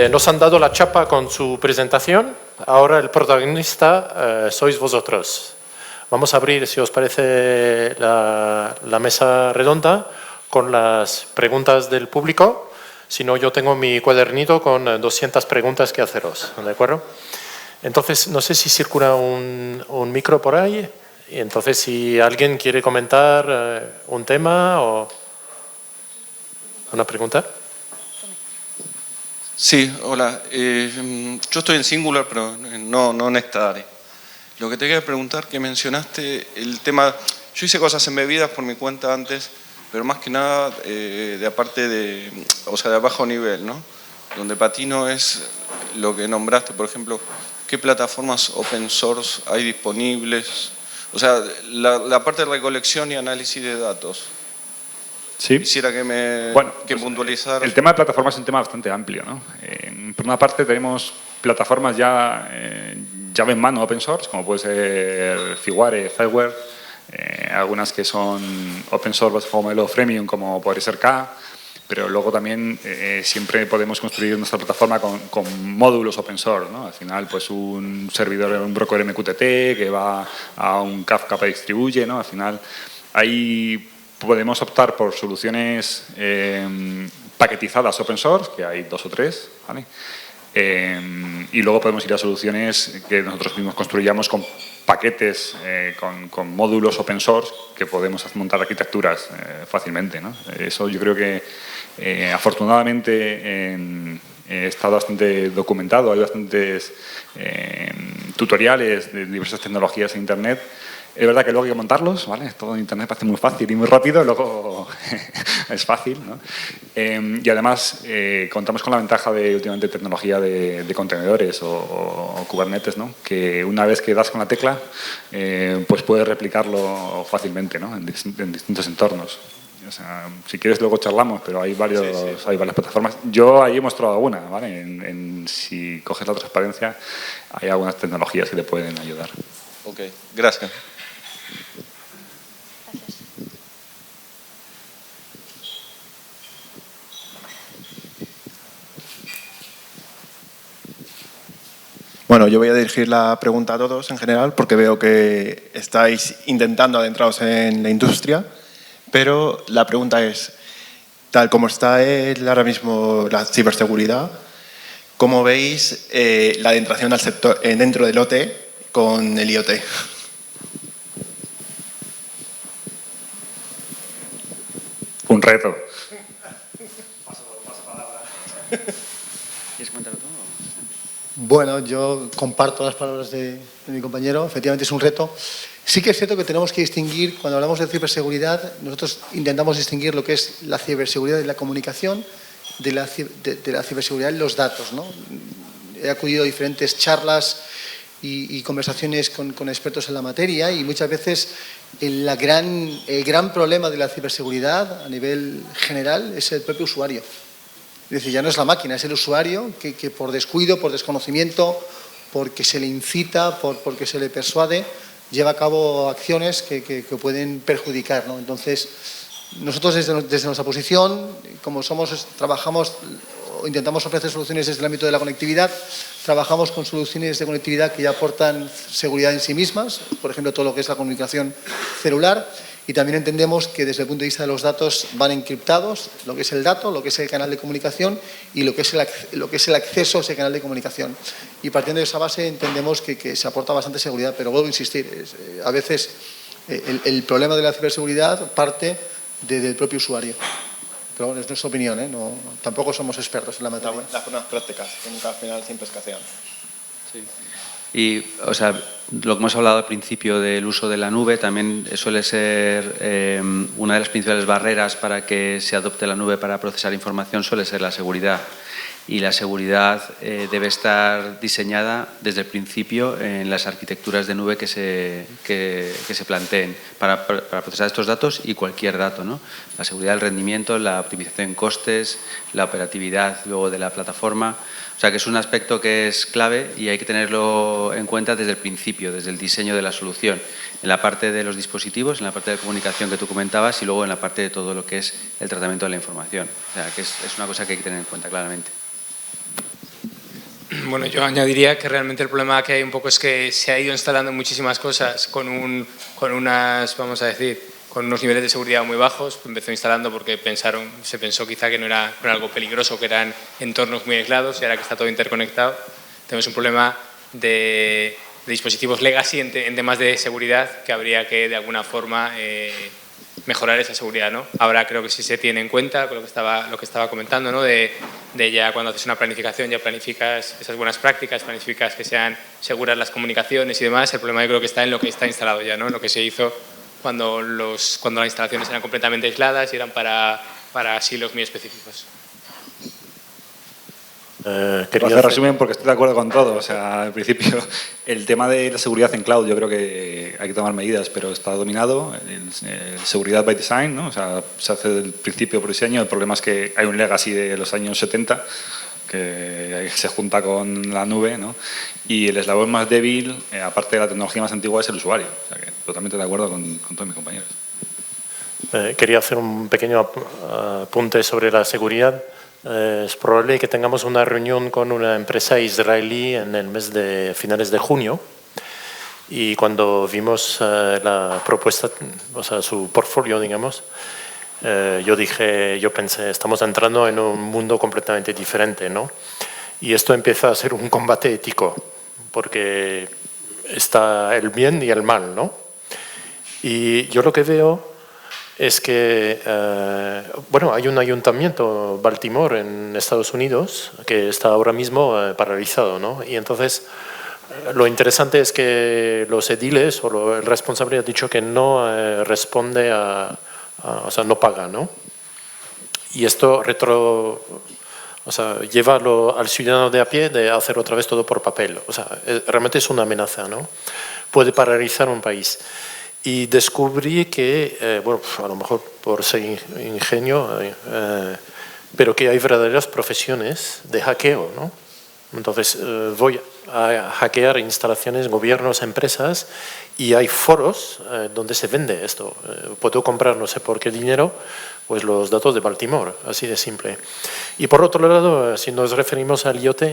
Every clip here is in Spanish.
nos han dado la chapa con su presentación. Ahora el protagonista sois vosotros. Vamos a abrir, si os parece, la mesa redonda con las preguntas del público. Si no, yo tengo mi cuadernito con 200 preguntas que haceros, ¿de acuerdo? Entonces, no sé si circula un micro por ahí. Y entonces, si alguien quiere comentar un tema o una pregunta. Sí, hola. Yo estoy en Singular, pero no en esta área. Lo que te quería preguntar, que mencionaste el tema... Yo hice cosas en bebidas por mi cuenta antes, pero más que nada de aparte de... O sea, de bajo nivel, ¿no? Donde patino es lo que nombraste, por ejemplo, ¿qué plataformas open source hay disponibles? O sea, la parte de recolección y análisis de datos. Sí. Quisiera que puntualizara. El tema de plataformas es un tema bastante amplio, ¿no? Por una parte tenemos plataformas ya llave en mano open source, como puede ser Figuare, Fileware, algunas que son open source bajo modelo freemium, como puede ser K, pero luego también siempre podemos construir nuestra plataforma con módulos open source, ¿no? Al final, pues un servidor, un broker MQTT que va a un Kafka para distribuye, ¿no? Al final, ahí podemos optar por soluciones paquetizadas open source, que hay 2 o 3, ¿vale? Y luego podemos ir a soluciones que nosotros mismos construyamos con paquetes, con módulos open source, que podemos montar arquitecturas fácilmente, ¿no? Eso yo creo que afortunadamente está bastante documentado, hay bastantes tutoriales de diversas tecnologías en Internet. Es verdad que luego hay que montarlos, ¿vale? Todo en Internet parece muy fácil y muy rápido, luego es fácil, ¿no? Y además contamos con la ventaja de últimamente tecnología de contenedores o Kubernetes, ¿no? Que una vez que das con la tecla, pues puedes replicarlo fácilmente, ¿no? En distintos entornos. O sea, si quieres luego charlamos, pero hay hay varias plataformas. Yo ahí he mostrado alguna, ¿vale? Si coges la transparencia, hay algunas tecnologías que te pueden ayudar. Ok, gracias. Bueno, yo voy a dirigir la pregunta a todos en general porque veo que estáis intentando adentraros en la industria, pero la pregunta es, tal como está ahora mismo la ciberseguridad, ¿cómo veis la adentración al sector dentro del OT con el IoT? Un reto. ¿Quieres comentarlo tú? Bueno, yo comparto las palabras de mi compañero. Efectivamente es un reto. Sí que es cierto que tenemos que distinguir, cuando hablamos de ciberseguridad, nosotros intentamos distinguir lo que es la ciberseguridad de la comunicación de la ciberseguridad de los datos, ¿no? He acudido a diferentes charlas y conversaciones con expertos en la materia y muchas veces el gran problema de la ciberseguridad a nivel general es el propio usuario. Es decir, ya no es la máquina, es el usuario que por descuido, por desconocimiento, porque se le incita, porque se le persuade, lleva a cabo acciones que pueden perjudicar, ¿no? Entonces, nosotros desde nuestra posición, como trabajamos o intentamos ofrecer soluciones desde el ámbito de la conectividad, trabajamos con soluciones de conectividad que ya aportan seguridad en sí mismas, por ejemplo, todo lo que es la comunicación celular, y también entendemos que desde el punto de vista de los datos van encriptados, lo que es el dato, lo que es el canal de comunicación y lo que es el acceso a ese canal de comunicación. Y partiendo de esa base entendemos que se aporta bastante seguridad, pero vuelvo a insistir, a veces el problema de la ciberseguridad parte del propio usuario. Pero bueno, es nuestra opinión, ¿eh? No, tampoco somos expertos en la materia. Las buenas prácticas, que nunca al final siempre escasean. Sí. Y, o sea, lo que hemos hablado al principio del uso de la nube también suele ser una de las principales barreras para que se adopte la nube para procesar información, suele ser la seguridad. Y la seguridad debe estar diseñada desde el principio en las arquitecturas de nube que se planteen para procesar estos datos y cualquier dato, ¿no? La seguridad del rendimiento, la optimización en costes, la operatividad luego de la plataforma. O sea que es un aspecto que es clave y hay que tenerlo en cuenta desde el principio, desde el diseño de la solución, en la parte de los dispositivos, en la parte de comunicación que tú comentabas y luego en la parte de todo lo que es el tratamiento de la información. O sea que es una cosa que hay que tener en cuenta claramente. Bueno, yo añadiría que realmente el problema que hay un poco es que se ha ido instalando muchísimas cosas con unas, vamos a decir, con unos niveles de seguridad muy bajos. Empezó instalando porque se pensó quizá que no era algo peligroso, que eran entornos muy aislados, y ahora que está todo interconectado, tenemos un problema de dispositivos legacy en temas de seguridad que habría que de alguna forma mejorar esa seguridad, ¿no? Ahora creo que sí se tiene en cuenta con lo que estaba comentando, ¿no? De ya cuando haces una planificación ya planificas esas buenas prácticas, planificas que sean seguras las comunicaciones y demás. El problema yo creo que está en lo que está instalado ya, ¿no? En lo que se hizo cuando las instalaciones eran completamente aisladas y eran para silos muy específicos. Quería hacer resumen porque estoy de acuerdo con todo. O sea, al principio, el tema de la seguridad en cloud, yo creo que hay que tomar medidas, pero está dominado. Seguridad by design, ¿no? O sea, se hace del principio por diseño. El problema es que hay un legacy de los años 70 que se junta con la nube, ¿no? Y el eslabón más débil, aparte de la tecnología más antigua, es el usuario. O sea, que totalmente de acuerdo con todos mis compañeros. Quería hacer un pequeño apunte sobre la seguridad. Es probable que tengamos una reunión con una empresa israelí en el mes de finales de junio, y cuando vimos la propuesta, o sea, su portfolio, digamos, yo pensé, estamos entrando en un mundo completamente diferente, ¿no? Y esto empieza a ser un combate ético, porque está el bien y el mal, ¿no? Y yo lo que veo es que, bueno, hay un ayuntamiento, Baltimore, en Estados Unidos, que está ahora mismo paralizado, ¿no? Y entonces, lo interesante es que los ediles o el responsable ha dicho que no responde o sea, no paga, ¿no? Y esto o sea, lleva al ciudadano de a pie de hacer otra vez todo por papel. O sea, realmente es una amenaza, ¿no? Puede paralizar un país. Y descubrí que, bueno, a lo mejor por ser ingenio, pero que hay verdaderas profesiones de hackeo, ¿no? Entonces, voy a hackear instalaciones, gobiernos, empresas, y hay foros donde se vende esto. Puedo comprar no sé por qué dinero, pues los datos de Baltimore, así de simple. Y por otro lado, si nos referimos al IoT,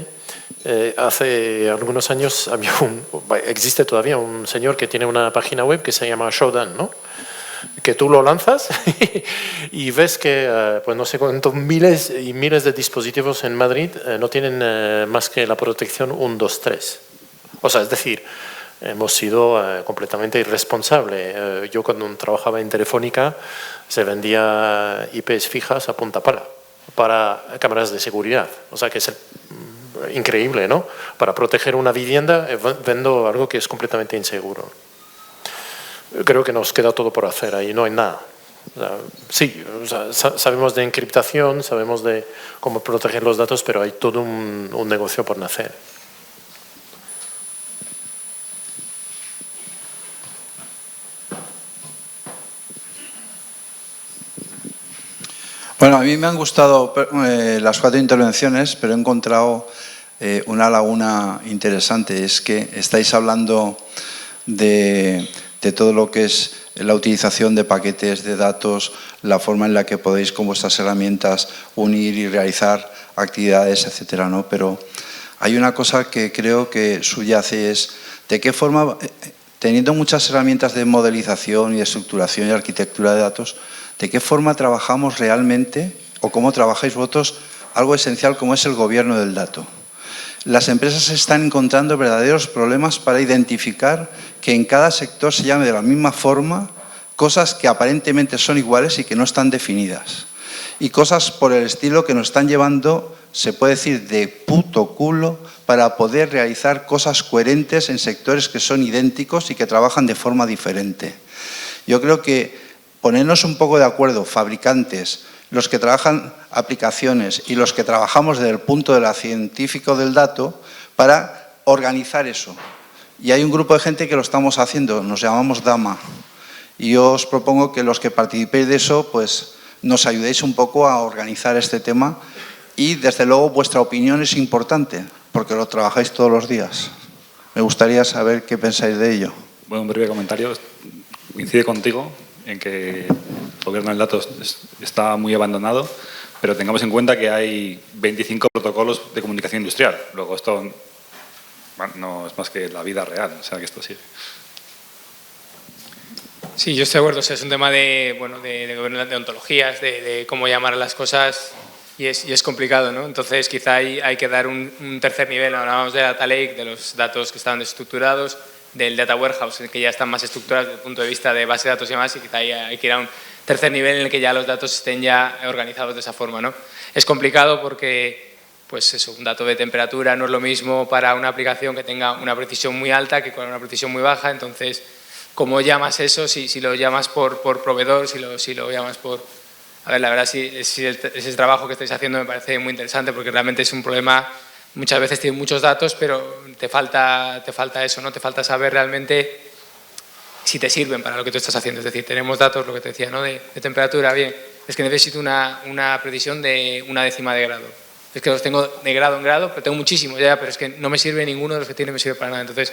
hace algunos años existe todavía un señor que tiene una página web que se llama Shodan, ¿no? Que tú lo lanzas y ves que, pues no sé cuántos miles y miles de dispositivos en Madrid no tienen más que la protección 1, 2, 3. O sea, es decir, hemos sido completamente irresponsables. Yo cuando trabajaba en Telefónica se vendía IPs fijas a punta pala para cámaras de seguridad. O sea, que es increíble, ¿no? Para proteger una vivienda vendo algo que es completamente inseguro. Creo que nos queda todo por hacer, ahí no hay nada. O sea, sí, o sea, sabemos de encriptación, sabemos de cómo proteger los datos, pero hay todo un negocio por nacer. Bueno, a mí me han gustado las 4 intervenciones, pero he encontrado una laguna interesante. Es que estáis hablando de todo lo que es la utilización de paquetes de datos, la forma en la que podéis con vuestras herramientas unir y realizar actividades, etcétera, ¿no? Pero hay una cosa que creo que subyace, es de qué forma, teniendo muchas herramientas de modelización y de estructuración y arquitectura de datos, de qué forma trabajamos realmente, o cómo trabajáis vosotros, algo esencial como es el gobierno del dato. Las empresas están encontrando verdaderos problemas para identificar que en cada sector se llame de la misma forma cosas que aparentemente son iguales y que no están definidas. Y cosas por el estilo que nos están llevando, se puede decir, de puto culo para poder realizar cosas coherentes en sectores que son idénticos y que trabajan de forma diferente. Yo creo que ponernos un poco de acuerdo, fabricantes, los que trabajan aplicaciones y los que trabajamos desde el punto de la científico del dato, para organizar eso. Y hay un grupo de gente que lo estamos haciendo, nos llamamos DAMA. Y yo os propongo que los que participéis de eso, pues nos ayudéis un poco a organizar este tema, y desde luego vuestra opinión es importante, porque lo trabajáis todos los días. Me gustaría saber qué pensáis de ello. Bueno, un breve comentario. Coincide contigo en que el gobierno del dato está muy abandonado. pero tengamos en cuenta que hay 25 protocolos de comunicación industrial. Luego esto no es más que la vida real, o sea que esto sirve. Sí, yo estoy de acuerdo. O sea, es un tema de ontologías, de cómo llamar a las cosas y es complicado, ¿no? Entonces, quizá hay que dar un tercer nivel. Hablábamos de Data Lake, de los datos que estaban desestructurados, del Data Warehouse, que ya están más estructurados desde el punto de vista de base de datos y demás, y quizá hay que ir a un tercer nivel en el que ya los datos estén ya organizados de esa forma, ¿no? Es complicado porque, pues eso, un dato de temperatura no es lo mismo para una aplicación que tenga una precisión muy alta que con una precisión muy baja. Entonces, ¿cómo llamas eso? Si lo llamas por proveedor, si lo llamas por... A ver, la verdad, ese trabajo que estáis haciendo me parece muy interesante, porque realmente es un problema. Muchas veces tienes muchos datos, pero te falta eso, ¿no? Te falta saber realmente si te sirven para lo que tú estás haciendo. Es decir, tenemos datos, lo que te decía, ¿no? De temperatura, bien, es que necesito una precisión de 1/10 de grado. Es que los tengo de grado en grado, pero tengo muchísimos ya, pero es que no me sirve ninguno de los que tiene, me sirve para nada. Entonces,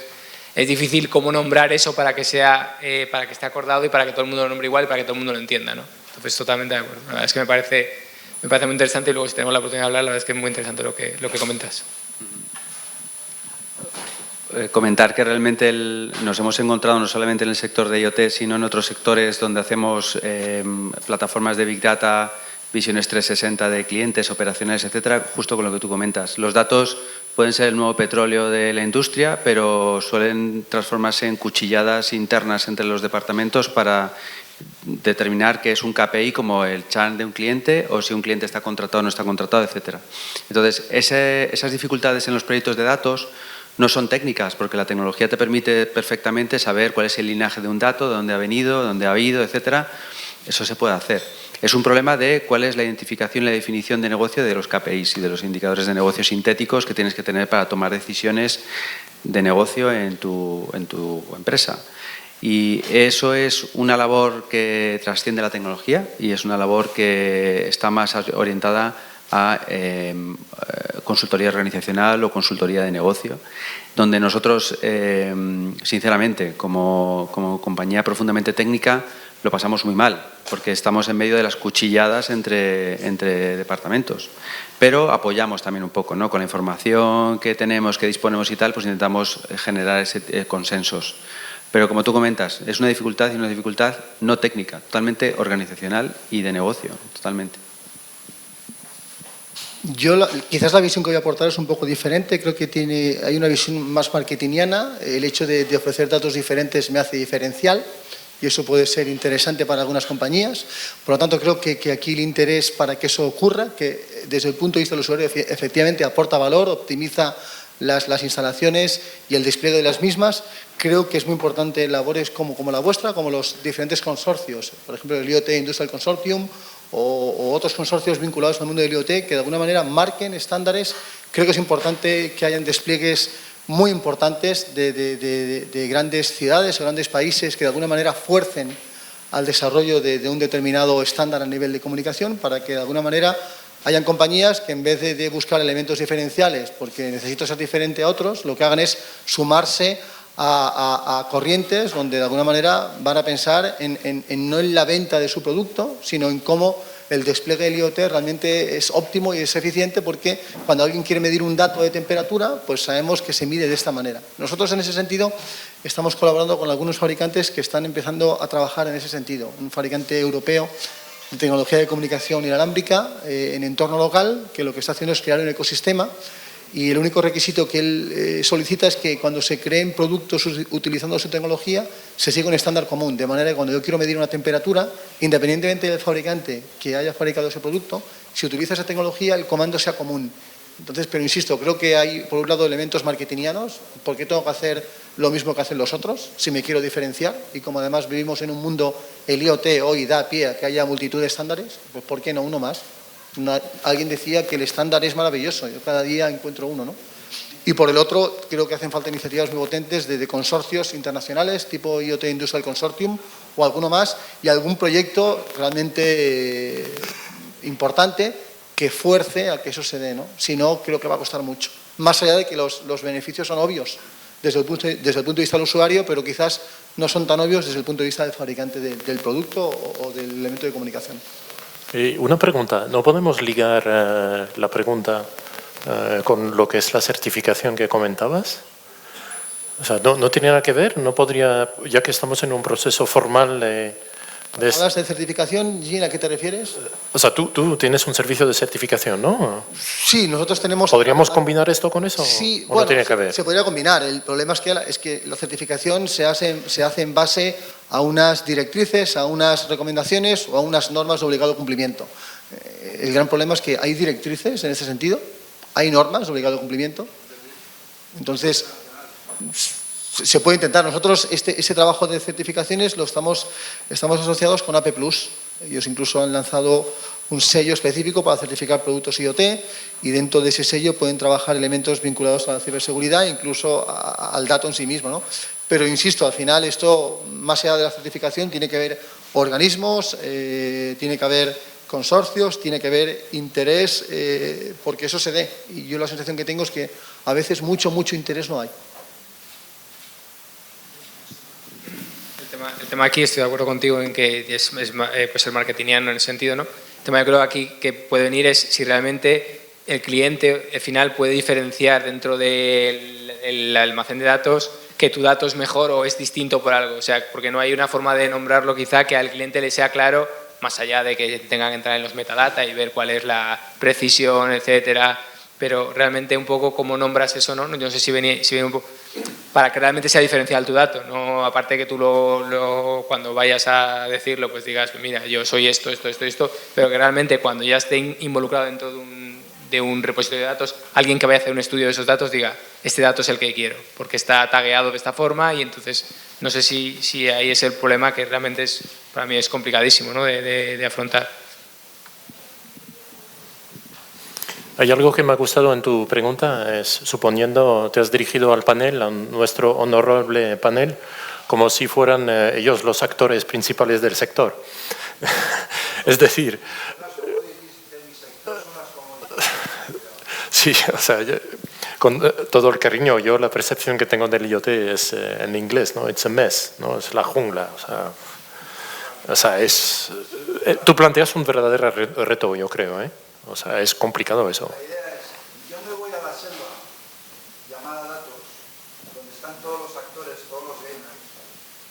es difícil cómo nombrar eso para que esté acordado y para que todo el mundo lo nombre igual y para que todo el mundo lo entienda, ¿no? Entonces, totalmente de acuerdo. La verdad es que me parece muy interesante, y luego si tenemos la oportunidad de hablar, la verdad es que es muy interesante lo que comentas. Comentar que realmente nos hemos encontrado no solamente en el sector de IoT, sino en otros sectores donde hacemos plataformas de Big Data, visiones 360 de clientes, operaciones, etcétera, justo con lo que tú comentas. Los datos pueden ser el nuevo petróleo de la industria, pero suelen transformarse en cuchilladas internas entre los departamentos para determinar qué es un KPI, como el churn de un cliente, o si un cliente está contratado o no está contratado, etcétera. Entonces, esas dificultades en los proyectos de datos no son técnicas, porque la tecnología te permite perfectamente saber cuál es el linaje de un dato, de dónde ha venido, dónde ha ido, etcétera. Eso se puede hacer. Es un problema de cuál es la identificación y la definición de negocio de los KPIs y de los indicadores de negocio sintéticos que tienes que tener para tomar decisiones de negocio en tu empresa. Y eso es una labor que trasciende la tecnología y es una labor que está más orientada a consultoría organizacional o consultoría de negocio, donde nosotros, sinceramente, como compañía profundamente técnica, lo pasamos muy mal, porque estamos en medio de las cuchilladas entre departamentos. Pero apoyamos también un poco, ¿no? Con la información que tenemos, que disponemos y tal, pues intentamos generar consensos. Pero como tú comentas, es una dificultad, y una dificultad no técnica, totalmente organizacional y de negocio, totalmente. Quizás la visión que voy a aportar es un poco diferente. Creo que hay una visión más marketingiana. El hecho de ofrecer datos diferentes me hace diferencial, y eso puede ser interesante para algunas compañías. Por lo tanto, creo que aquí el interés para que eso ocurra, que desde el punto de vista del usuario efectivamente aporta valor, optimiza las instalaciones y el despliegue de las mismas. Creo que es muy importante labores como la vuestra, como los diferentes consorcios, por ejemplo el IoT Industrial Consortium o otros consorcios vinculados al mundo del IoT, que de alguna manera marquen estándares. Creo que es importante que hayan despliegues muy importantes de grandes ciudades o grandes países que de alguna manera fuercen al desarrollo de un determinado estándar a nivel de comunicación, para que de alguna manera hayan compañías que en vez de buscar elementos diferenciales porque necesito ser diferente a otros, lo que hagan es sumarse a corrientes donde de alguna manera van a pensar no en la venta de su producto, sino en cómo el despliegue del IoT realmente es óptimo y es eficiente, porque cuando alguien quiere medir un dato de temperatura, pues sabemos que se mide de esta manera. Nosotros en ese sentido estamos colaborando con algunos fabricantes que están empezando a trabajar en ese sentido. Un fabricante europeo de tecnología de comunicación inalámbrica en entorno local, que lo que está haciendo es crear un ecosistema, y el único requisito que él solicita es que cuando se creen productos utilizando su tecnología se siga un estándar común, de manera que cuando yo quiero medir una temperatura, independientemente del fabricante que haya fabricado ese producto, si utiliza esa tecnología el comando sea común. Entonces, pero insisto, creo que hay por un lado elementos marketingianos. ¿Por qué tengo que hacer lo mismo que hacen los otros si me quiero diferenciar? Y como además vivimos en un mundo, el IoT hoy da pie a que haya multitud de estándares, pues ¿por qué no uno más? Alguien decía que el estándar es maravilloso, yo cada día encuentro uno, ¿no? Y por el otro, creo que hacen falta iniciativas muy potentes de consorcios internacionales, tipo IoT Industrial Consortium o alguno más, y algún proyecto realmente importante que fuerce a que eso se dé, ¿no? Si no, creo que va a costar mucho. Más allá de que los beneficios son obvios desde el punto de vista del usuario, pero quizás no son tan obvios desde el punto de vista del fabricante del producto o del elemento de comunicación. Una pregunta, ¿no podemos ligar la pregunta con lo que es la certificación que comentabas? O sea, ¿no tiene nada que ver? ¿No podría, ya que estamos en un proceso formal ¿Hablas de certificación, Jean, a qué te refieres? O sea, tú tienes un servicio de certificación, ¿no? Sí, nosotros tenemos... ¿Podríamos combinar esto con eso? Sí, ¿O no tiene que ver? se podría combinar. El problema es que la certificación se hace en base a unas directrices, a unas recomendaciones o a unas normas de obligado cumplimiento. El gran problema es que hay directrices en ese sentido, hay normas de obligado cumplimiento. Entonces, se puede intentar. Nosotros ese trabajo de certificaciones estamos asociados con AP+. Ellos incluso han lanzado un sello específico para certificar productos IoT y dentro de ese sello pueden trabajar elementos vinculados a la ciberseguridad e incluso al dato en sí mismo, ¿no? Pero insisto, al final esto, más allá de la certificación, tiene que haber organismos, tiene que haber consorcios, tiene que haber interés, porque eso se dé. Y yo la sensación que tengo es que a veces mucho interés no hay. El tema aquí, estoy de acuerdo contigo en que es pues el marketingiano en ese sentido, ¿no? El tema yo creo aquí que puede venir es si realmente el cliente al final puede diferenciar dentro del almacén de datos que tu dato es mejor o es distinto por algo. O sea, porque no hay una forma de nombrarlo quizá que al cliente le sea claro, más allá de que tengan que entrar en los metadata y ver cuál es la precisión, etcétera. Pero realmente un poco cómo nombras eso, ¿no? Yo no sé si viene un poco para que realmente sea diferencial tu dato, no aparte que tú cuando vayas a decirlo pues digas, mira, yo soy esto, pero que realmente cuando ya esté involucrado dentro de un repositorio de datos, alguien que vaya a hacer un estudio de esos datos diga, este dato es el que quiero, porque está tagueado de esta forma y entonces no sé si ahí es el problema que realmente para mí es complicadísimo, ¿no? de afrontar. Hay algo que me ha gustado en tu pregunta, es suponiendo te has dirigido al panel, a nuestro honorable panel, como si fueran ellos los actores principales del sector. Es decir, sí, o sea, con todo el cariño, yo la percepción que tengo del IoT es en inglés, ¿no? It's a mess, ¿no? Es la jungla, o sea, tú planteas un verdadero reto, yo creo, ¿eh? O sea, es complicado eso. La idea es, yo me voy a la selva llamada datos, donde están todos los actores, todos los gamers,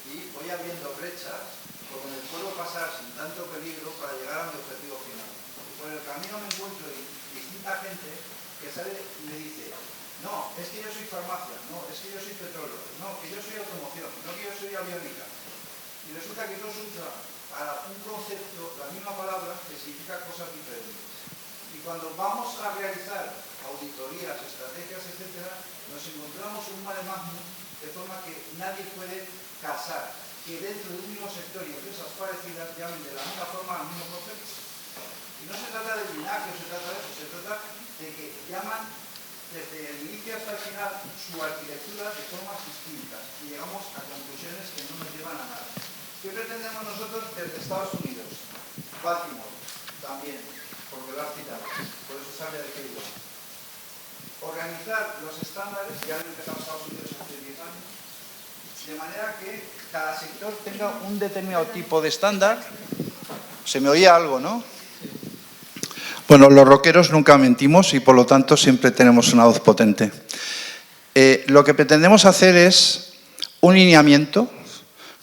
y voy abriendo brechas por donde puedo pasar sin tanto peligro para llegar a mi objetivo final. Y por el camino me encuentro distinta gente que sale y me dice, no, es que yo soy farmacia, no, es que yo soy petróleo, no, que yo soy automoción, no, que yo soy aviónica. Y resulta que todos usan para un concepto la misma palabra que significa cosas diferentes. Y cuando vamos a realizar auditorías, estrategias, etcétera, nos encontramos un mare magnum de forma que nadie puede casar que dentro de un mismo sector y empresas parecidas llamen de la misma forma al mismo concepto. Y no se trata de linaje, se trata de eso, se trata de que llaman desde el inicio hasta el final su arquitectura de formas distintas y llegamos a conclusiones que no nos llevan a nada. ¿Qué pretendemos nosotros desde Estados Unidos? Baltimore, también, porque lo has citado, por eso sabe de qué iba. Organizar los estándares, ya lo empezamos Estados Unidos hace 10 años, de manera que cada sector tenga un determinado tipo de estándar. Se me oía algo, ¿no? Bueno, los rockeros nunca mentimos y por lo tanto siempre tenemos una voz potente. Lo que pretendemos hacer es un lineamiento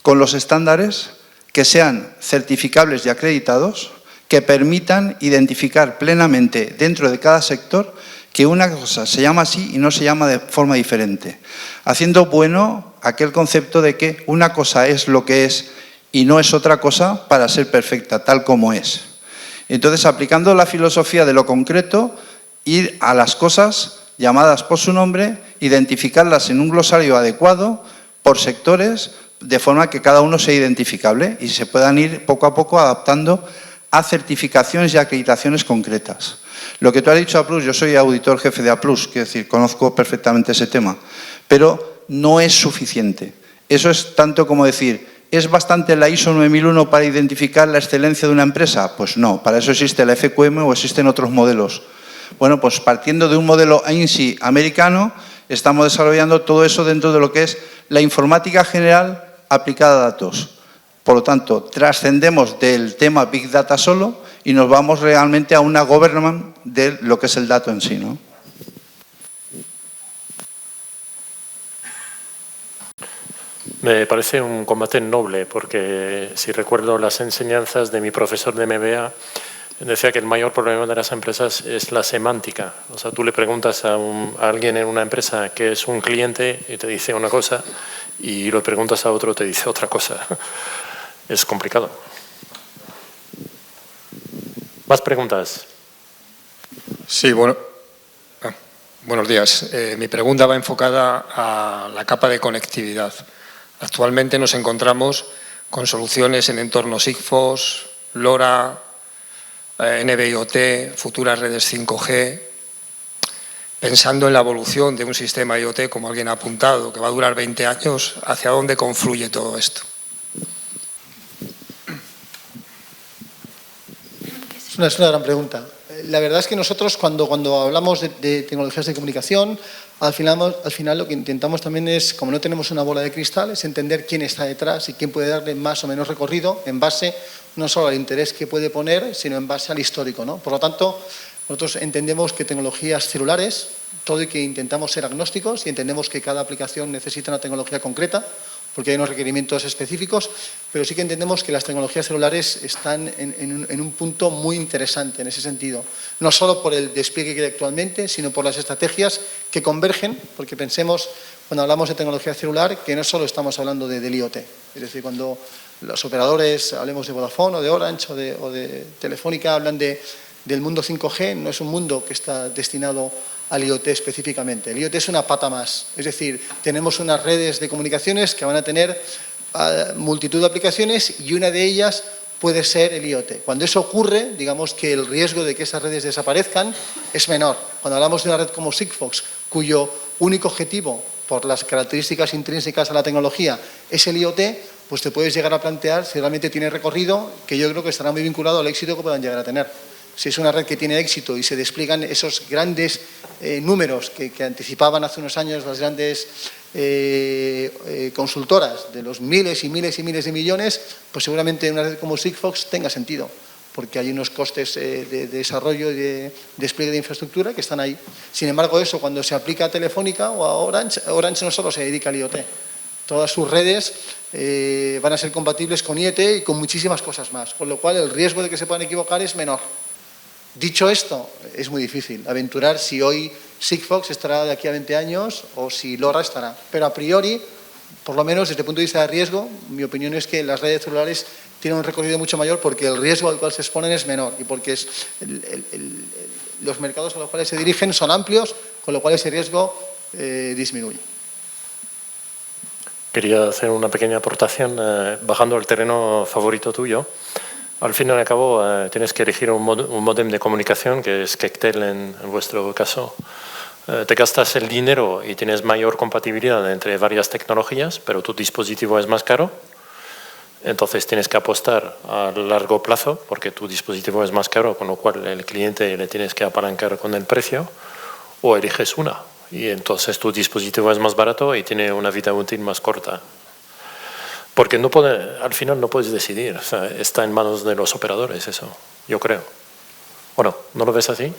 con los estándares que sean certificables y acreditados, que permitan identificar plenamente dentro de cada sector que una cosa se llama así y no se llama de forma diferente, haciendo bueno aquel concepto de que una cosa es lo que es y no es otra cosa para ser perfecta, tal como es. Entonces, aplicando la filosofía de lo concreto, ir a las cosas llamadas por su nombre, identificarlas en un glosario adecuado por sectores, de forma que cada uno sea identificable y se puedan ir poco a poco adaptando a certificaciones y acreditaciones concretas. Lo que tú has dicho A+, yo soy auditor jefe de A+, quiero decir, conozco perfectamente ese tema, pero no es suficiente. Eso es tanto como decir, ¿es bastante la ISO 9001 para identificar la excelencia de una empresa? Pues no, para eso existe la FQM o existen otros modelos. Bueno, pues partiendo de un modelo ANSI americano, estamos desarrollando todo eso dentro de lo que es la informática general aplicada a datos. Por lo tanto, trascendemos del tema Big Data solo y nos vamos realmente a una governance de lo que es el dato en sí, ¿no? Me parece un combate noble, porque si recuerdo las enseñanzas de mi profesor de MBA, decía que el mayor problema de las empresas es la semántica. O sea, tú le preguntas a alguien en una empresa que es un cliente y te dice una cosa, y lo preguntas a otro te dice otra cosa. Es complicado. ¿Más preguntas? Sí, bueno. Buenos días. Mi pregunta va enfocada a la capa de conectividad. Actualmente nos encontramos con soluciones en entornos Sigfox, LoRa, NB-IoT, futuras redes 5G. Pensando en la evolución de un sistema IoT, como alguien ha apuntado, que va a durar 20 años, ¿hacia dónde confluye todo esto? Es una gran pregunta. La verdad es que nosotros cuando hablamos de tecnologías de comunicación, al final lo que intentamos también es, como no tenemos una bola de cristal, es entender quién está detrás y quién puede darle más o menos recorrido en base no solo al interés que puede poner, sino en base al histórico, ¿no? Por lo tanto, nosotros entendemos que tecnologías celulares, todo y que intentamos ser agnósticos y entendemos que cada aplicación necesita una tecnología concreta, porque hay unos requerimientos específicos, pero sí que entendemos que las tecnologías celulares están en un punto muy interesante en ese sentido. No solo por el despliegue que hay actualmente, sino por las estrategias que convergen, porque pensemos, cuando hablamos de tecnología celular, que no solo estamos hablando del IoT. Es decir, cuando los operadores, hablemos de Vodafone o de Orange o de Telefónica, hablan del mundo 5G, no es un mundo que está destinado al IoT específicamente. El IoT es una pata más, es decir, tenemos unas redes de comunicaciones que van a tener multitud de aplicaciones y una de ellas puede ser el IoT. Cuando eso ocurre, digamos que el riesgo de que esas redes desaparezcan es menor. Cuando hablamos de una red como Sigfox, cuyo único objetivo, por las características intrínsecas a la tecnología, es el IoT, pues te puedes llegar a plantear si realmente tiene recorrido, que yo creo que estará muy vinculado al éxito que puedan llegar a tener. Si es una red que tiene éxito y se despliegan esos grandes números que anticipaban hace unos años las grandes consultoras de los miles y miles y miles de millones, pues seguramente una red como Sigfox tenga sentido, porque hay unos costes de desarrollo y de despliegue de infraestructura que están ahí. Sin embargo, eso cuando se aplica a Telefónica o a Orange, Orange no solo se dedica al IoT. Todas sus redes van a ser compatibles con IoT y con muchísimas cosas más, con lo cual el riesgo de que se puedan equivocar es menor. Dicho esto, es muy difícil aventurar si hoy Sigfox estará de aquí a 20 años o si LoRa estará. Pero a priori, por lo menos desde el punto de vista de riesgo, mi opinión es que las redes celulares tienen un recorrido mucho mayor porque el riesgo al cual se exponen es menor y porque los mercados a los cuales se dirigen son amplios, con lo cual ese riesgo disminuye. Quería hacer una pequeña aportación bajando al terreno favorito tuyo. Al fin y al cabo, tienes que elegir un módem de comunicación, que es Kectel en vuestro caso. Te gastas el dinero y tienes mayor compatibilidad entre varias tecnologías, pero tu dispositivo es más caro. Entonces tienes que apostar a largo plazo, porque tu dispositivo es más caro, con lo cual el cliente le tienes que apalancar con el precio, o eliges una. Y entonces tu dispositivo es más barato y tiene una vida útil más corta. Porque al final no puedes decidir, o sea, está en manos de los operadores eso, yo creo. ¿O no? ¿No lo ves así?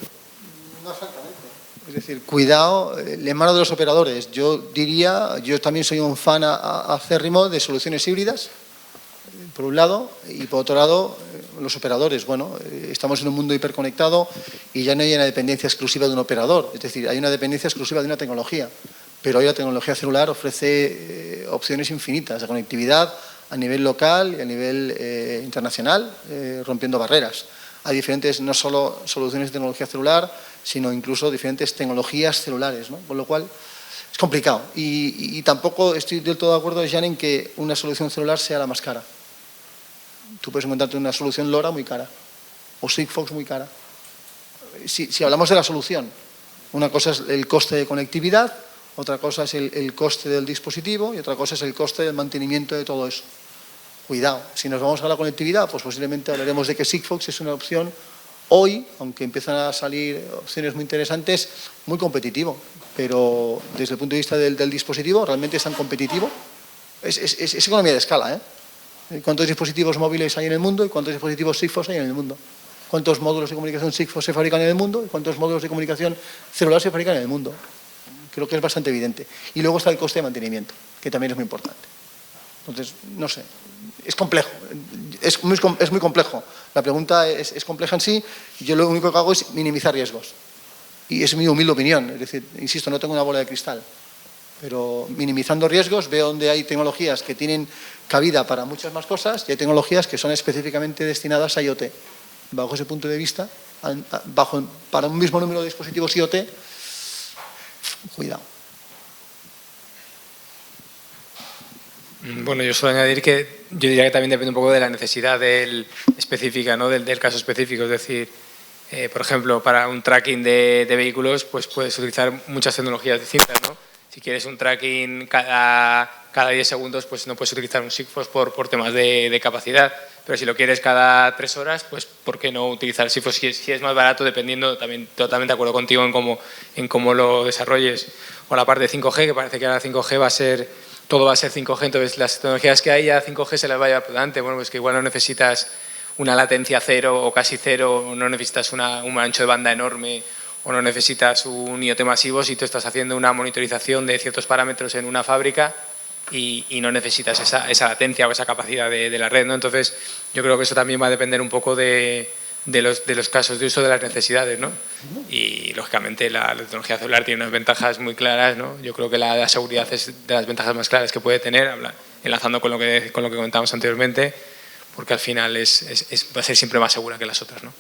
No exactamente. Es decir, cuidado, en manos de los operadores. Yo diría, yo también soy un fan acérrimo de soluciones híbridas, por un lado, y por otro lado, los operadores. Bueno, estamos en un mundo hiperconectado y ya no hay una dependencia exclusiva de un operador, es decir, hay una dependencia exclusiva de una tecnología. Pero hoy la tecnología celular ofrece opciones infinitas de conectividad a nivel local y a nivel internacional, rompiendo barreras. Hay diferentes, no solo soluciones de tecnología celular, sino incluso diferentes tecnologías celulares, ¿no? Con lo cual es complicado. Y tampoco estoy del todo de acuerdo, Jan, en que una solución celular sea la más cara. Tú puedes encontrarte una solución LoRa muy cara o Sigfox muy cara. Si hablamos de la solución, una cosa es el coste de conectividad, otra cosa es el coste del dispositivo y otra cosa es el coste del mantenimiento de todo eso. Cuidado, si nos vamos a la conectividad, pues posiblemente hablaremos de que Sigfox es una opción hoy, aunque empiezan a salir opciones muy interesantes, muy competitivo. Pero desde el punto de vista del dispositivo, realmente es tan competitivo. Es economía de escala, ¿eh? ¿Cuántos dispositivos móviles hay en el mundo y cuántos dispositivos Sigfox hay en el mundo? ¿Cuántos módulos de comunicación Sigfox se fabrican en el mundo y cuántos módulos de comunicación celular se fabrican en el mundo? Creo que es bastante evidente. Y luego está el coste de mantenimiento, que también es muy importante. Entonces, no sé, es complejo, es muy complejo. La pregunta es compleja en sí. Yo lo único que hago es minimizar riesgos. Y es mi humilde opinión. Es decir, insisto, no tengo una bola de cristal. Pero minimizando riesgos, veo donde hay tecnologías que tienen cabida para muchas más cosas y hay tecnologías que son específicamente destinadas a IoT. Bajo ese punto de vista, para un mismo número de dispositivos IoT, cuidado. Bueno, yo suelo añadir que yo diría que también depende un poco de la necesidad específica, ¿no? del caso específico. Es decir, por ejemplo, para un tracking de vehículos, pues puedes utilizar muchas tecnologías distintas, ¿no? Si quieres un tracking cada 10 segundos, pues no puedes utilizar un Sigfox por temas de capacidad. Pero si lo quieres cada 3 horas, pues ¿por qué no utilizar Sigfox si es más barato, dependiendo, también totalmente de acuerdo contigo en cómo lo desarrolles? O la parte de 5G, que parece que ahora 5G todo va a ser 5G, entonces las tecnologías que hay ya 5G se las va a llevar por delante. Bueno, pues que igual no necesitas una latencia cero o casi cero, o no necesitas un ancho de banda enorme, o no necesitas un IoT masivo si tú estás haciendo una monitorización de ciertos parámetros en una fábrica y no necesitas esa latencia o esa capacidad de la red, ¿no? Entonces, yo creo que eso también va a depender un poco de los casos de uso, de las necesidades, ¿no? Y, lógicamente, la tecnología celular tiene unas ventajas muy claras, ¿no? Yo creo que la seguridad es de las ventajas más claras que puede tener, enlazando con lo que comentábamos anteriormente, porque al final va a ser siempre más segura que las otras, ¿no?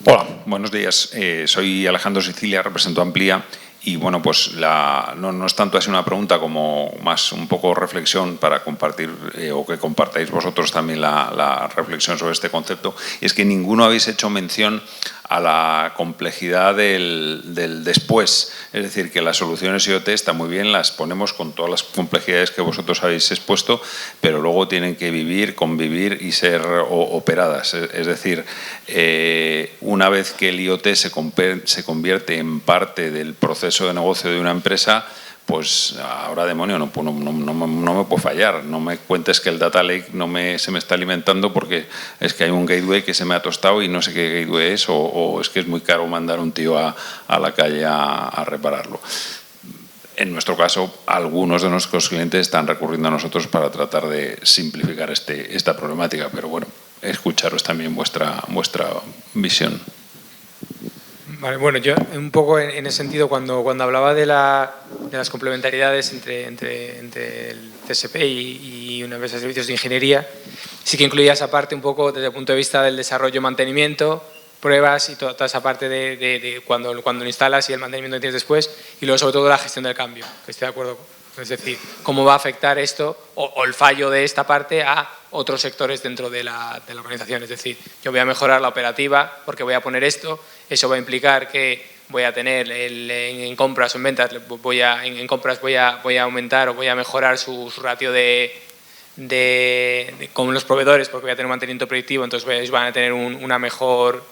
Hola, buenos días. Soy Alejandro Sicilia, represento Amplia. Y bueno, pues no es tanto así una pregunta como más un poco reflexión para compartir o que compartáis vosotros también la reflexión sobre este concepto. Y es que ninguno habéis hecho mención a la complejidad del después. Es decir, que las soluciones IoT están muy bien, las ponemos con todas las complejidades que vosotros habéis expuesto, pero luego tienen que vivir, convivir y ser operadas. Es decir, una vez que el IoT se convierte en parte del proceso de negocio de una empresa, pues ahora demonio, no me puedo fallar. No me cuentes que el data lake se me está alimentando porque es que hay un gateway que se me ha tostado y no sé qué gateway es, o es que es muy caro mandar un tío a la calle a repararlo. En nuestro caso, algunos de nuestros clientes están recurriendo a nosotros para tratar de simplificar esta problemática, pero bueno, escucharos también vuestra visión. Vale, bueno, yo un poco en ese sentido, cuando hablaba de las complementariedades entre el TSP y una empresa de servicios de ingeniería, sí que incluía esa parte un poco desde el punto de vista del desarrollo, mantenimiento, pruebas y toda esa parte de cuando lo instalas y el mantenimiento que tienes después, y luego sobre todo la gestión del cambio, que estoy de acuerdo. Es decir, cómo va a afectar esto o el fallo de esta parte a otros sectores dentro de la organización. Es decir, yo voy a mejorar la operativa porque voy a poner esto, eso va a implicar que voy a tener en compras o en ventas, en compras voy a aumentar o voy a mejorar su ratio con los proveedores porque voy a tener un mantenimiento predictivo, entonces ellos van a tener una mejor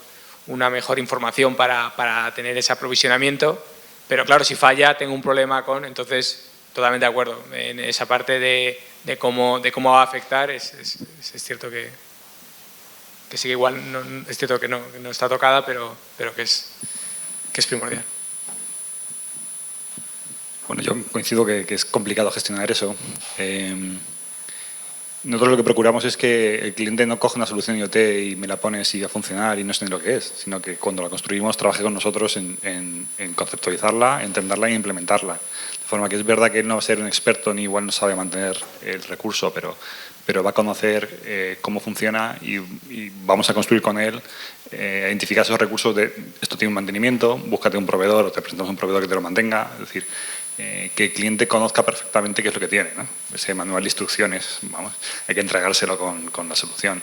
información para tener ese aprovisionamiento. Pero claro, si falla, tengo un problema entonces, totalmente de acuerdo. En esa parte de cómo va a afectar, es cierto que sí que igual es cierto que no está tocada, pero que es primordial. Bueno, yo coincido que es complicado gestionar eso. Nosotros lo que procuramos es que el cliente no coja una solución IoT y me la pone si va a funcionar y no sé ni lo que es, sino que cuando la construimos trabaje con nosotros en conceptualizarla, entenderla e implementarla. De forma que es verdad que él no va a ser un experto ni igual no sabe mantener el recurso, pero va a conocer cómo funciona y vamos a construir con él, identificar esos recursos de esto tiene un mantenimiento, búscate un proveedor o te presentamos un proveedor que te lo mantenga, es decir, que el cliente conozca perfectamente qué es lo que tiene, ¿no? Ese manual de instrucciones, hay que entregárselo con la solución.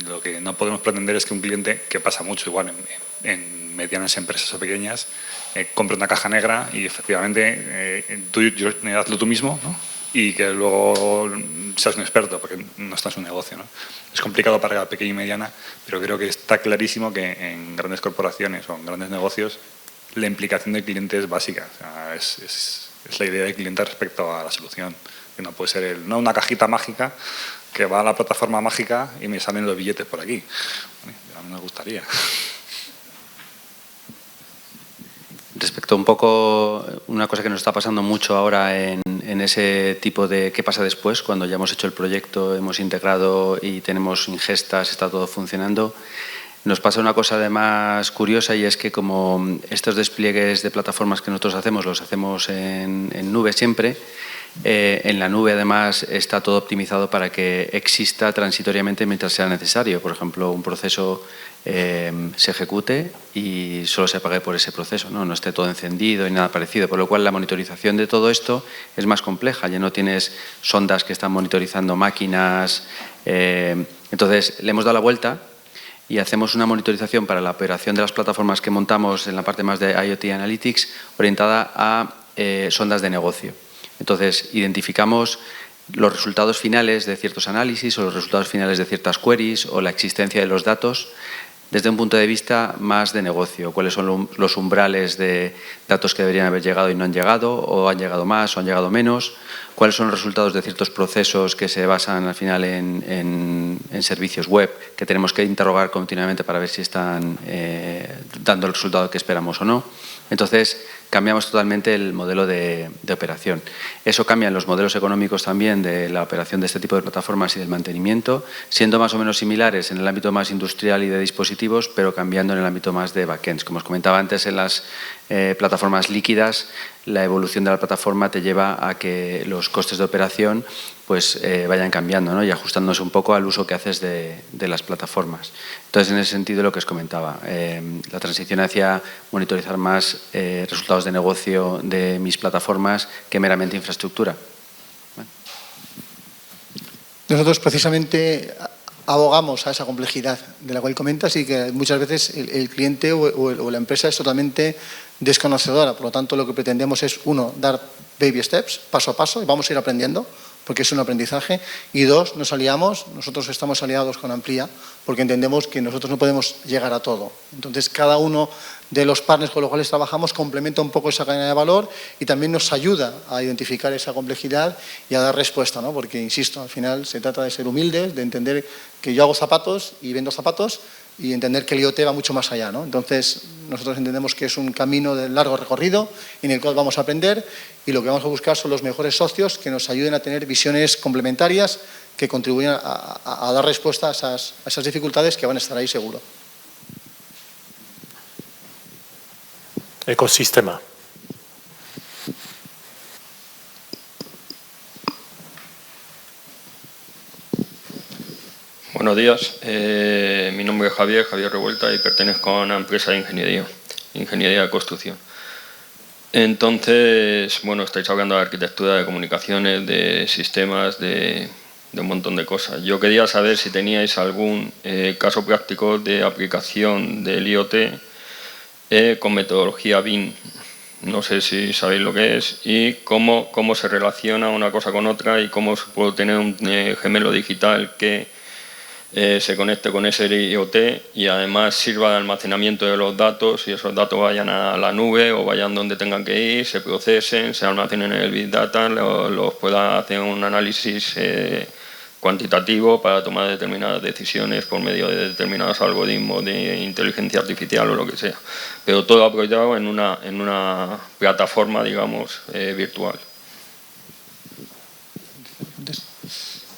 Lo que no podemos pretender es que un cliente, que pasa mucho igual en medianas empresas o pequeñas, compre una caja negra y efectivamente hazlo tú mismo, ¿no? Y que luego seas un experto porque no está en su negocio, ¿no? Es complicado para la pequeña y mediana, pero creo que está clarísimo que en grandes corporaciones o en grandes negocios la implicación del cliente es básica. O sea, es la idea del cliente respecto a la solución. Que no puede ser no una cajita mágica que va a la plataforma mágica y me salen los billetes por aquí. A mí me gustaría. Respecto un poco, una cosa que nos está pasando mucho ahora en ese tipo de qué pasa después, cuando ya hemos hecho el proyecto, hemos integrado y tenemos ingestas, está todo funcionando, nos pasa una cosa además curiosa, y es que como estos despliegues de plataformas que nosotros hacemos, los hacemos en nube siempre, en la nube además está todo optimizado para que exista transitoriamente mientras sea necesario. Por ejemplo, un proceso se ejecute y solo se apague por ese proceso, no esté todo encendido y nada parecido, por lo cual la monitorización de todo esto es más compleja. Ya no tienes sondas que están monitorizando máquinas. Entonces, le hemos dado la vuelta y hacemos una monitorización para la operación de las plataformas que montamos en la parte más de IoT Analytics orientada a sondas de negocio. Entonces, identificamos los resultados finales de ciertos análisis o los resultados finales de ciertas queries o la existencia de los datos desde un punto de vista más de negocio. Cuáles son los umbrales de datos que deberían haber llegado y no han llegado, o han llegado más o han llegado menos. Cuáles son los resultados de ciertos procesos que se basan al final en servicios web que tenemos que interrogar continuamente para ver si están dando el resultado que esperamos o no. Entonces, cambiamos totalmente el modelo de operación. Eso cambia en los modelos económicos también de la operación de este tipo de plataformas y del mantenimiento, siendo más o menos similares en el ámbito más industrial y de dispositivos, pero cambiando en el ámbito más de backends. Como os comentaba antes, en las plataformas líquidas, la evolución de la plataforma te lleva a que los costes de operación pues, vayan cambiando, ¿no? Y ajustándose un poco al uso que haces de las plataformas. Entonces, en ese sentido, lo que os comentaba, la transición hacia monitorizar más resultados de negocio de mis plataformas que meramente infraestructura. Nosotros precisamente abogamos a esa complejidad de la cual comentas y que muchas veces el cliente o la empresa es totalmente desconocedora. Por lo tanto, lo que pretendemos es, uno, dar baby steps, paso a paso, y vamos a ir aprendiendo, porque es un aprendizaje. Y dos, nos aliamos, nosotros estamos aliados con Amplia, porque entendemos que nosotros no podemos llegar a todo. Entonces, cada uno de los partners con los cuales trabajamos complementa un poco esa cadena de valor y también nos ayuda a identificar esa complejidad y a dar respuesta, ¿no? Porque, insisto, al final se trata de ser humildes, de entender que yo hago zapatos y vendo zapatos y entender que el IoT va mucho más allá, ¿no? Entonces, nosotros entendemos que es un camino de largo recorrido en el cual vamos a aprender y lo que vamos a buscar son los mejores socios que nos ayuden a tener visiones complementarias que contribuyan a dar respuesta a esas dificultades que van a estar ahí seguro. Ecosistema. Buenos días, mi nombre es Javier Revuelta y pertenezco a una empresa de ingeniería de construcción. Entonces, bueno, estáis hablando de arquitectura, de comunicaciones, de sistemas, de un montón de cosas. Yo quería saber si teníais algún caso práctico de aplicación del IoT con metodología BIM. No sé si sabéis lo que es y cómo se relaciona una cosa con otra y cómo se puede tener un gemelo digital que se conecte con ese IoT y además sirva de almacenamiento de los datos y esos datos vayan a la nube o vayan donde tengan que ir, se procesen, se almacenen en el Big Data, los pueda hacer un análisis cuantitativo para tomar determinadas decisiones por medio de determinados algoritmos de inteligencia artificial o lo que sea. Pero todo apoyado en una plataforma, digamos, virtual.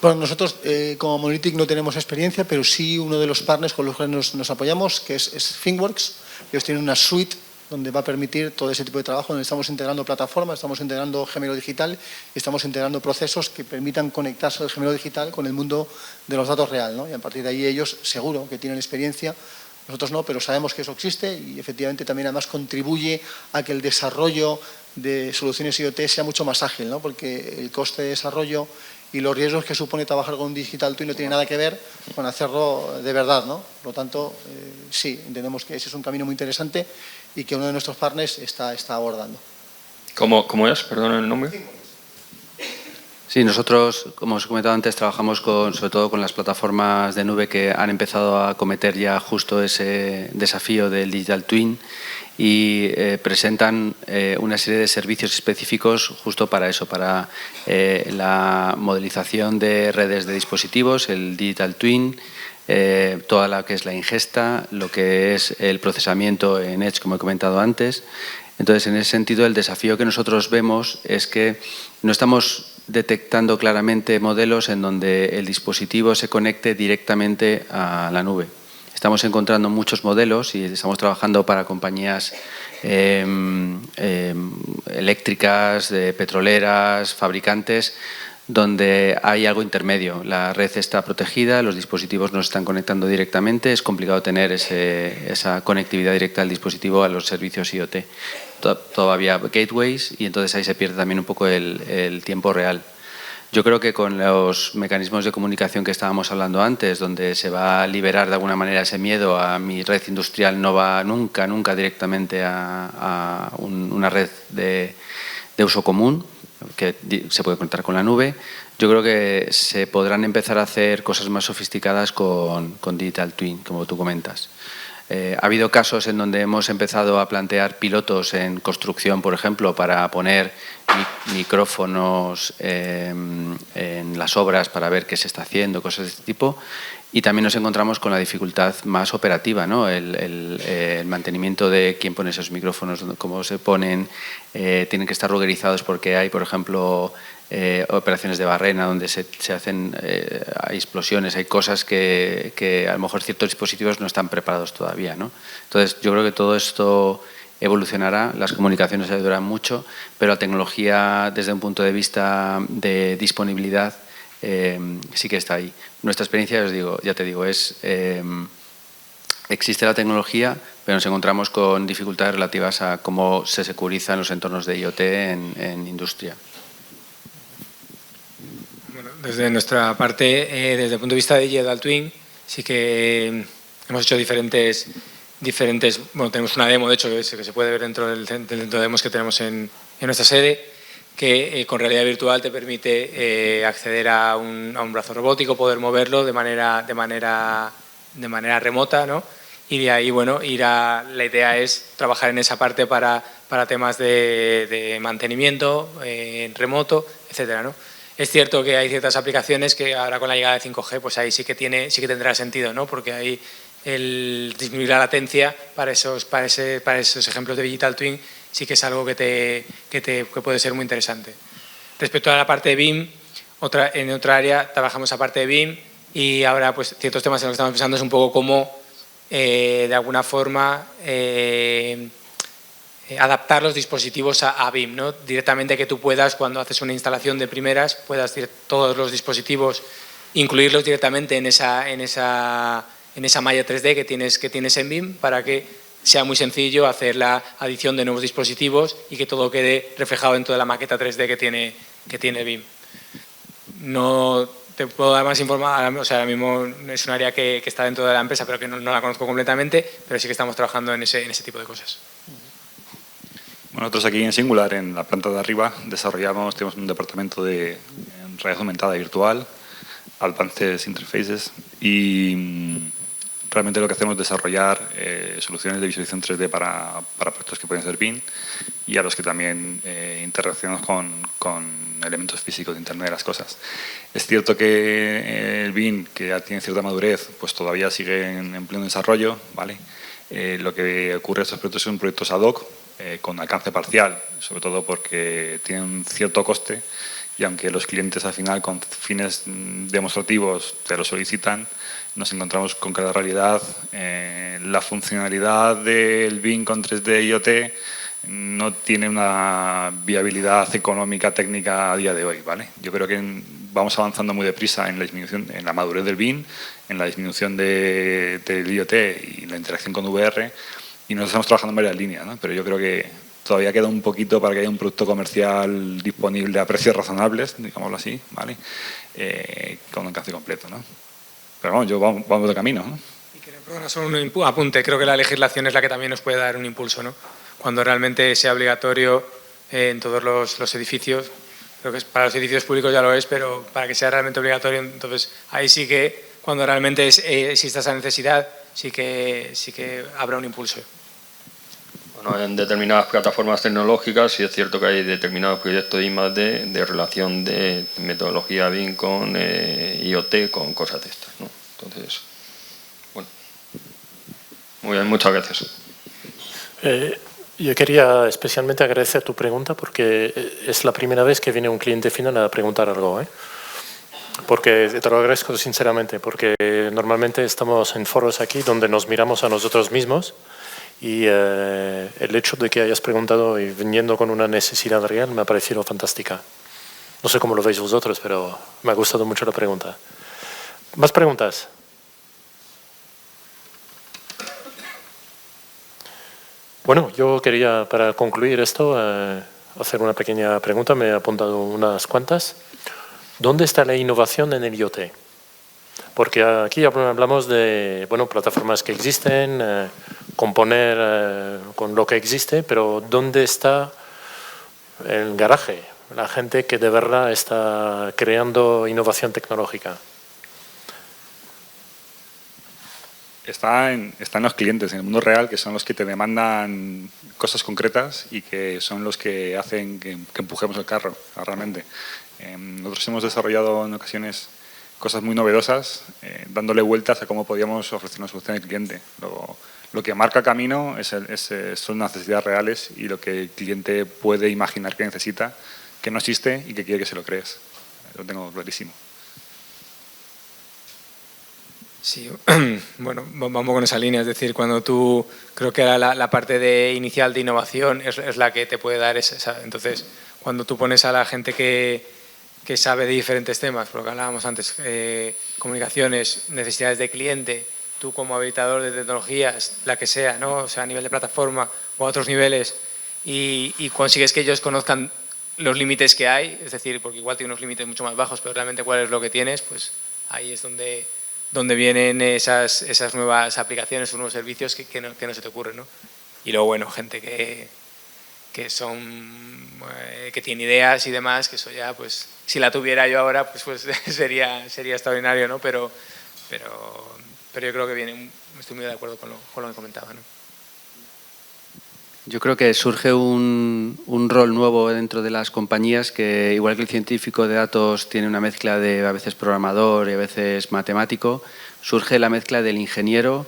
Bueno, nosotros como Monolithic no tenemos experiencia, pero sí uno de los partners con los cuales nos apoyamos, que es ThinkWorks. Ellos tienen una suite donde va a permitir todo ese tipo de trabajo, donde estamos integrando plataformas, estamos integrando gemelo digital y estamos integrando procesos que permitan conectarse el gemelo digital con el mundo de los datos real, ¿no? Y a partir de ahí ellos seguro que tienen experiencia, nosotros no, pero sabemos que eso existe y efectivamente también además contribuye a que el desarrollo de soluciones IoT sea mucho más ágil, ¿no? Porque el coste de desarrollo y los riesgos que supone trabajar con un digital twin no tiene nada que ver con hacerlo de verdad, ¿no? Por lo tanto, sí, entendemos que ese es un camino muy interesante y que uno de nuestros partners está abordando. ¿Cómo es? Perdón el nombre. Sí, nosotros, como os he comentado antes, trabajamos sobre todo con las plataformas de nube que han empezado a acometer ya justo ese desafío del Digital Twin y presentan una serie de servicios específicos justo para eso, para la modelización de redes de dispositivos, el Digital Twin, toda la que es la ingesta, lo que es el procesamiento en Edge, como he comentado antes. Entonces, en ese sentido, el desafío que nosotros vemos es que no estamos detectando claramente modelos en donde el dispositivo se conecte directamente a la nube. Estamos encontrando muchos modelos y estamos trabajando para compañías eléctricas, petroleras, fabricantes, donde hay algo intermedio. La red está protegida, los dispositivos no se están conectando directamente, es complicado tener esa conectividad directa al dispositivo a los servicios IoT. Todavía gateways y entonces ahí se pierde también un poco el tiempo real. Yo creo que con los mecanismos de comunicación que estábamos hablando antes, donde se va a liberar de alguna manera ese miedo a mi red industrial, no va nunca directamente a una red de uso común, que se puede conectar con la nube. Yo creo que se podrán empezar a hacer cosas más sofisticadas con Digital Twin, como tú comentas. Ha habido casos en donde hemos empezado a plantear pilotos en construcción, por ejemplo, para poner micrófonos en las obras para ver qué se está haciendo, cosas de este tipo. Y también nos encontramos con la dificultad más operativa, ¿no? El mantenimiento de quién pone esos micrófonos, cómo se ponen, tienen que estar ruggerizados porque hay, por ejemplo, operaciones de barrena donde se hacen, hay explosiones, hay cosas que a lo mejor ciertos dispositivos no están preparados todavía, ¿no? Entonces, yo creo que todo esto evolucionará, las comunicaciones ayudarán mucho, pero la tecnología, desde un punto de vista de disponibilidad, sí que está ahí. Nuestra experiencia, ya te digo, es existe la tecnología, pero nos encontramos con dificultades relativas a cómo se securizan los entornos de IoT en industria. Bueno, desde nuestra parte, desde el punto de vista de Digital Twin, sí que hemos hecho diferentes, bueno, tenemos una demo, de hecho, que se puede ver dentro del centro de demos que tenemos en nuestra sede, que con realidad virtual te permite acceder a un brazo robótico, poder moverlo de manera remota, ¿no? Y de ahí, bueno, la idea es trabajar en esa parte para temas de mantenimiento en remoto, etcétera, ¿no? Es cierto que hay ciertas aplicaciones que ahora con la llegada de 5G, pues ahí sí que tendrá sentido, ¿no? Porque ahí el disminuir la latencia para esos ejemplos de Digital Twin sí que es algo que puede ser muy interesante. Respecto a la parte de BIM, en otra área trabajamos la parte de BIM y ahora pues ciertos temas en los que estamos pensando es un poco cómo de alguna forma adaptar los dispositivos a BIM, ¿no? Directamente que tú puedas, cuando haces una instalación de primeras, puedas todos los dispositivos, incluirlos directamente en esa malla 3D que tienes en BIM para que sea muy sencillo hacer la adición de nuevos dispositivos y que todo quede reflejado dentro de la maqueta 3D que tiene BIM. No te puedo dar más información, o sea, ahora mismo es un área que está dentro de la empresa, pero que no la conozco completamente, pero sí que estamos trabajando en ese tipo de cosas. Bueno, nosotros aquí en Singular, en la planta de arriba, tenemos un departamento de realidad aumentada y virtual, Advanced Interfaces, y realmente lo que hacemos es desarrollar soluciones de visualización 3D para proyectos que pueden ser BIM y a los que también interaccionamos con elementos físicos de Internet de las cosas. Es cierto que el BIM, que ya tiene cierta madurez, pues todavía sigue en pleno desarrollo, ¿vale? Lo que ocurre en estos proyectos son proyectos ad hoc, con alcance parcial, sobre todo porque tienen un cierto coste y aunque los clientes al final con fines demostrativos te lo solicitan, nos encontramos con que la realidad, la funcionalidad del BIM con 3D IoT no tiene una viabilidad económica técnica a día de hoy, ¿vale? Yo creo que vamos avanzando muy deprisa en la disminución, en la madurez del BIM, en la disminución del IoT y la interacción con VR, y nos estamos trabajando en varias líneas, ¿no? Pero yo creo que todavía queda un poquito para que haya un producto comercial disponible a precios razonables, digámoslo así, ¿vale? Con un alcance completo, ¿no? Pero vamos de camino, ¿no? Y creo, solo un apunte, creo que la legislación es la que también nos puede dar un impulso, ¿no? Cuando realmente sea obligatorio en todos los edificios, creo que para los edificios públicos ya lo es, pero para que sea realmente obligatorio, entonces ahí sí que cuando realmente exista esa necesidad, sí que habrá un impulso. Bueno, en determinadas plataformas tecnológicas sí es cierto que hay determinados proyectos de I+D de relación de metodología BIM con IoT, con cosas de estas, ¿no? Entonces, bueno, muy bien, muchas gracias. Yo quería especialmente agradecer tu pregunta porque es la primera vez que viene un cliente final a preguntar algo, ¿eh? Porque te lo agradezco sinceramente, porque normalmente estamos en foros aquí donde nos miramos a nosotros mismos y el hecho de que hayas preguntado y viniendo con una necesidad real me ha parecido fantástica. No sé cómo lo veis vosotros, pero me ha gustado mucho la pregunta. ¿Más preguntas? Bueno, yo quería, para concluir esto, hacer una pequeña pregunta. Me he apuntado unas cuantas. ¿Dónde está la innovación en el IoT? Porque aquí hablamos de plataformas que existen, componer con lo que existe, pero ¿dónde está el garaje? La gente que de verdad está creando innovación tecnológica. Está en los clientes, en el mundo real, que son los que te demandan cosas concretas y que son los que hacen que empujemos el carro, realmente. Nosotros hemos desarrollado en ocasiones cosas muy novedosas, dándole vueltas a cómo podíamos ofrecer una solución al cliente. Lo que marca camino son necesidades reales y lo que el cliente puede imaginar que necesita, que no existe y que quiere que se lo crees. Lo tengo clarísimo. Sí, bueno, vamos con esa línea, es decir, cuando tú, creo que la parte inicial de innovación es la que te puede dar esa. Entonces, cuando tú pones a la gente que sabe de diferentes temas, por lo que hablábamos antes, comunicaciones, necesidades de cliente, tú como habilitador de tecnologías, la que sea, ¿no? O sea, a nivel de plataforma o a otros niveles, y consigues que ellos conozcan los límites que hay, es decir, porque igual tiene unos límites mucho más bajos, pero realmente cuál es lo que tienes, pues ahí es donde vienen esas nuevas aplicaciones o nuevos servicios que no se te ocurren, ¿no? Y luego, bueno, gente que tiene ideas y demás, que eso ya, pues, si la tuviera yo ahora, pues sería extraordinario, ¿no? Pero yo creo que estoy muy de acuerdo con lo que comentaba, ¿no? Yo creo que surge un rol nuevo dentro de las compañías que, igual que el científico de datos tiene una mezcla de a veces programador y a veces matemático, surge la mezcla del ingeniero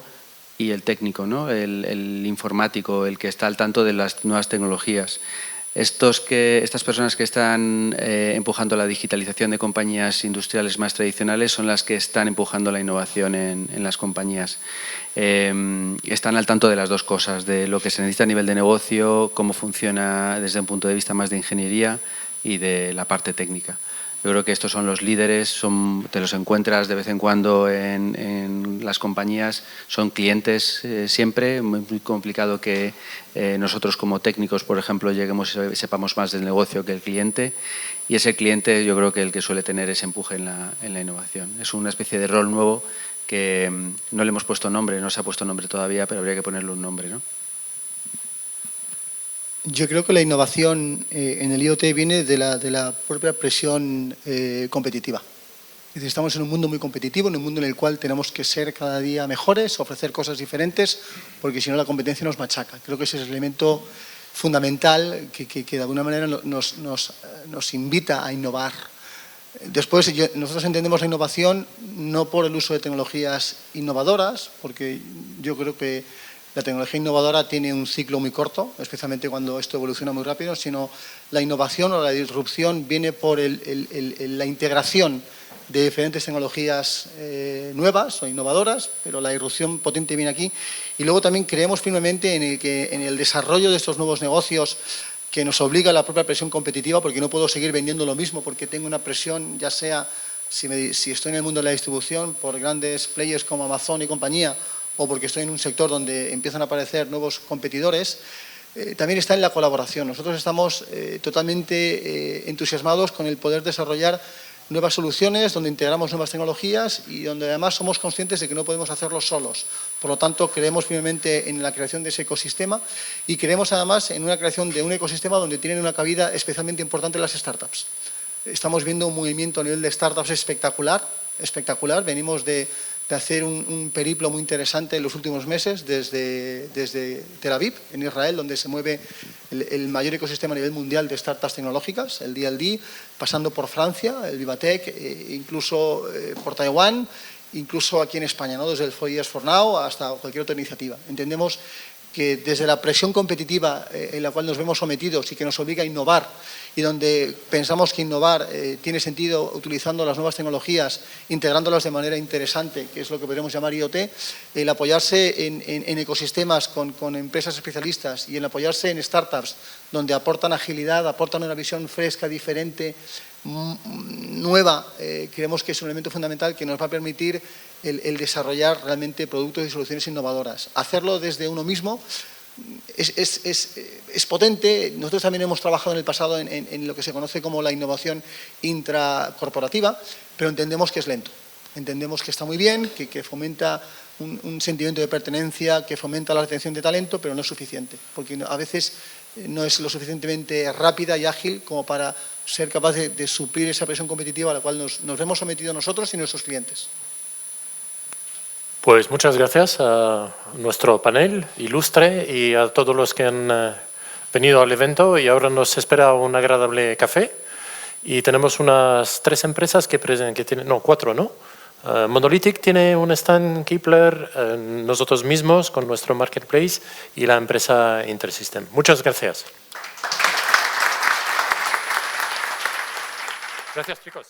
y el técnico, ¿no? El informático, el que está al tanto de las nuevas tecnologías. Estas personas que están empujando la digitalización de compañías industriales más tradicionales son las que están empujando la innovación en las compañías. Están al tanto de las dos cosas, de lo que se necesita a nivel de negocio, cómo funciona desde un punto de vista más de ingeniería y de la parte técnica. Yo creo que estos son los líderes, te los encuentras de vez en cuando en las compañías, son clientes siempre, muy complicado que nosotros como técnicos, por ejemplo, lleguemos y sepamos más del negocio que el cliente, y ese cliente yo creo que el que suele tener ese empuje en la innovación. Es una especie de rol nuevo que no le hemos puesto nombre, no se ha puesto nombre todavía, pero habría que ponerle un nombre, ¿no? Yo creo que la innovación en el IoT viene de la propia presión competitiva. Es decir, estamos en un mundo muy competitivo, en un mundo en el cual tenemos que ser cada día mejores, ofrecer cosas diferentes, porque si no la competencia nos machaca. Creo que ese es el elemento fundamental que de alguna manera nos invita a innovar. Después, nosotros entendemos la innovación no por el uso de tecnologías innovadoras, porque yo creo que la tecnología innovadora tiene un ciclo muy corto, especialmente cuando esto evoluciona muy rápido, sino la innovación o la disrupción viene por la integración de diferentes tecnologías nuevas o innovadoras, pero la irrupción potente viene aquí. Y luego también creemos firmemente en el desarrollo de estos nuevos negocios que nos obliga a la propia presión competitiva, porque no puedo seguir vendiendo lo mismo, porque tengo una presión, ya sea si estoy en el mundo de la distribución por grandes players como Amazon y compañía, o porque estoy en un sector donde empiezan a aparecer nuevos competidores. También está en la colaboración. Nosotros estamos totalmente entusiasmados con el poder desarrollar nuevas soluciones, donde integramos nuevas tecnologías y donde además somos conscientes de que no podemos hacerlo solos. Por lo tanto, creemos firmemente en la creación de ese ecosistema y creemos además en una creación de un ecosistema donde tienen una cabida especialmente importante las startups. estamos viendo un movimiento a nivel de startups espectacular. Venimos de hacer un periplo muy interesante en los últimos meses desde Tel Aviv, en Israel, donde se mueve el mayor ecosistema a nivel mundial de startups tecnológicas, el DLD, pasando por Francia, el Vivatech, incluso por Taiwán, incluso aquí en España, ¿no? Desde el 4Years for Now hasta cualquier otra iniciativa. Entendemos que desde la presión competitiva en la cual nos vemos sometidos y que nos obliga a innovar, y donde pensamos que innovar tiene sentido utilizando las nuevas tecnologías, integrándolas de manera interesante, que es lo que podríamos llamar IoT, el apoyarse en ecosistemas con empresas especialistas y el apoyarse en startups donde aportan agilidad, aportan una visión fresca, diferente, nueva, creemos que es un elemento fundamental que nos va a permitir el desarrollar realmente productos y soluciones innovadoras. Hacerlo desde uno mismo es potente. Nosotros también hemos trabajado en el pasado en lo que se conoce como la innovación intracorporativa, pero entendemos que es lento. Entendemos que está muy bien, que fomenta un sentimiento de pertenencia, que fomenta la retención de talento, pero no es suficiente, porque a veces no es lo suficientemente rápida y ágil como para ser capaz de suplir esa presión competitiva a la cual nos hemos sometido nosotros y nuestros clientes. Pues muchas gracias a nuestro panel ilustre y a todos los que han venido al evento, y ahora nos espera un agradable café. Y tenemos unas 3 empresas que tienen, no, 4, ¿no? Monolithic tiene un stand, Kepler, nosotros mismos con nuestro marketplace y la empresa Intersystem. Muchas gracias. Gracias, chicos.